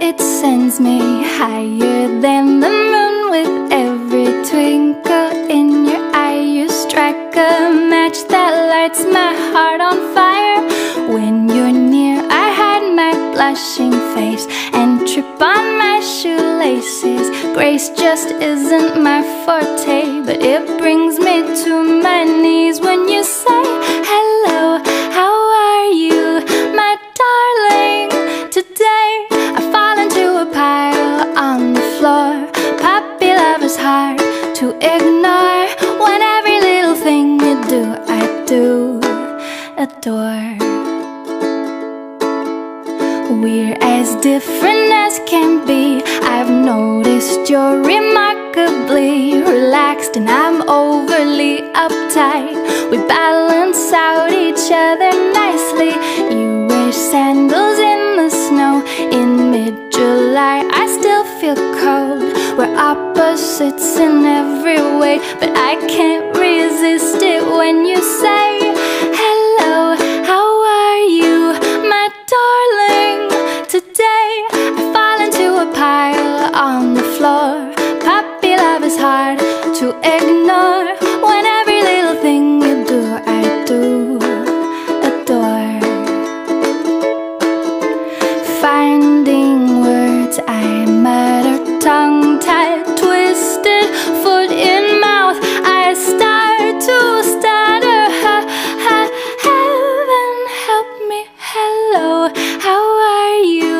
it sends me higher than the moon. With every twinkle in your eye, you strike a match that lights my heart on fire. When you're near, I hide my blushing face and trip on my shoelaces. Grace just isn't my forte, but it brings me to my knees when you say hello. How are you, my darling? Today I fall into a pile on the floor. Puppy love is hard to ignore. When every little thing you do, I do adore. We're as different as can be. I've noticed you're remarkably relaxed and I'm overly uptight. We balance out each other nicely. You wear sandals in the snow in mid-July. I still feel cold. We're opposites in every way, but I can't resist it when you say hello. How are you, my darling? Today I fall into a pile on the floor. Puppy love is hard to ignore. When every little thing you do, I do adore. Finding words I mutter, tongue-tied, twisted, foot in mouth, I start to stutter. Heaven help me, hello. How are you,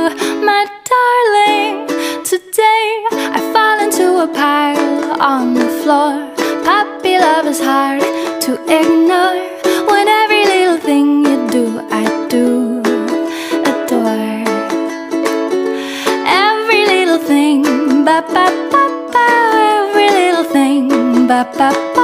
my darling? Today I fall into a pile on the floor. Puppy love is hard to ignore. When every little thing you do, I do adore. Every little thing, ba ba ba ba. Every little thing, ba ba ba.